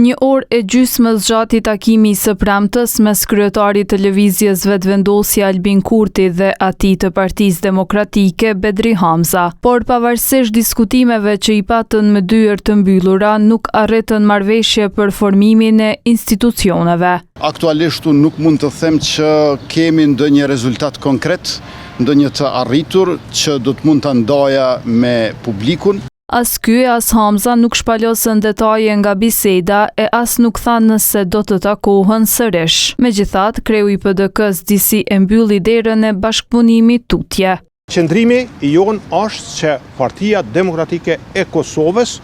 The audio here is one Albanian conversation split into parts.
Një orë e gjysmë zgjati takimi së premtës mes kryetarit të lëvizjes Vetëvendosja Albin Kurti dhe atij të Partisë Demokratike Bedri Hamza, por pavarësisht diskutimeve që i patën me dyer të mbyllura, nuk arritën marrëveshje për formimin e institucioneve. Aktualisht unë nuk mund të them që kemi ndonjë rezultat konkret, ndonjë të arritur që do të mund ta ndaja me publikun. As ky as Hamza nuk shpalosën detaje nga biseda e as nuk thanë nëse do të takohen sërish. Megjithatë, kreu i PD-k-s disi e mbylli derën e bashkëpunimit tutje. Qëndrimi i jon është që Partia Demokratike e Kosovës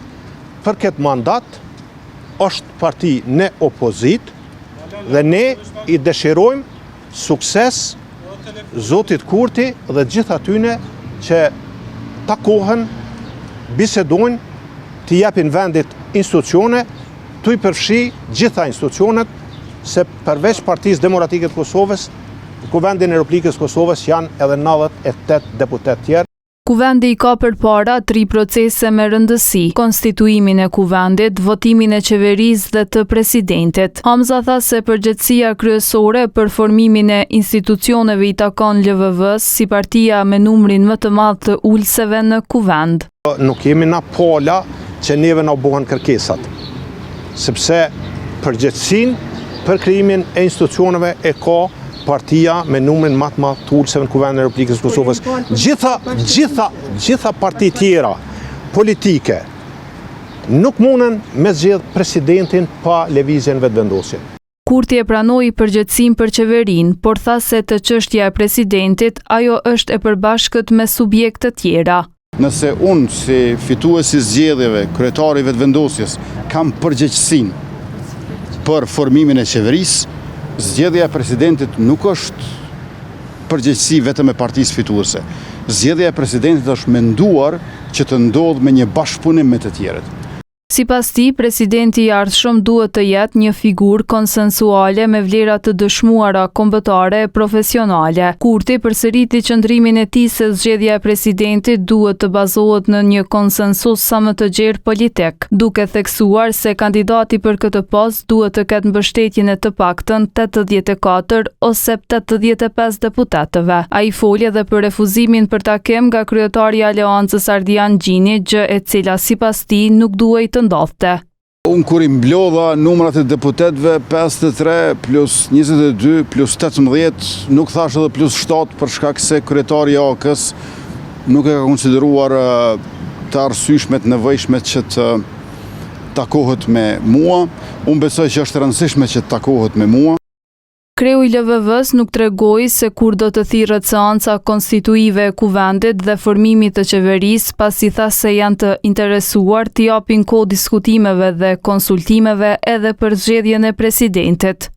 për këtë mandat është parti në opozit dhe ne i dëshirojmë sukses Zotit Kurti dhe gjithë atyne që takohen, bisedojnë, të japin vendit institucione, të i përfshi gjitha institucionet, se përveç Partisë Demokratike të Kosovës, Kuvendin e Republikës Kosovës janë edhe 98 deputet tjerë. Kuvendi i ka përpara 3 procese me rëndësi: konstituimin e kuvendit, votimin e qeverisë dhe të presidentit. Hamza tha se përgjegjësia kryesore për formimin e institucioneve i takon LVV-s si partia me numrin më të madh të ulëseve në kuvend. Nuk jemi na pola që neve na bëhen kërkesat, sepse përgjegjësinë për krijimin e institucioneve e ka partia me numrin më të madh të ulëseve në Kuvendin e Republikës Kosovës. Gjitha parti tjera politike nuk mundën me zgjedh presidentin pa lëvizjen vetëvendosje. Kurti e pranoi përgjegjësinë për qeverinë, por tha se të çështja e presidentit ajo është e përbashkët me subjekte tjera. Nëse unë si fituesi zgjedhjeve, kryetari i vetëvendosjes, kam përgjegjësinë për formimin e qeverisë, zgjedhja e presidentit nuk është përgjegjësi vetëm e partisë fituese. Zgjedhja e presidentit është menduar që të ndodhë me një bashkëpunim me të tjerët. Sipas tij, presidenti i ardhshëm duhet të jetë një figurë konsensuale me vlera të dëshmuara kombëtare e profesionale. Kurti përsëriti qëndrimin e tij se zgjedhja e presidentit duhet të bazohet në një konsensus sa më të gjerë politik, duke theksuar se kandidati për këtë post duhet të ketë mbështetjen e të paktën 84 ose 85 deputetëve. Ai foli edhe për refuzimin për takim nga kryetari i Aleancës Ardian Gjini, gjë e cila sipas tij nuk duhej të ndodhte. Unë kur i mblodha numrat e deputetëve 53 plus 22 plus 18, nuk thash edhe plus 7 për shkak se kryetari i AK-s nuk e ka konsideruar të arsyeshme të nevojshme që të takohet me mua. Unë besoj që është rëndësishme që të takohet me mua. Kreu i LVV-s nuk tregoi se kur do të thirret seanca konstituive e kuvendit dhe formimit të qeverisë, pasi tha se janë të interesuar të japin kohë diskutimeve dhe konsultimeve edhe për zgjedhjen e presidentit.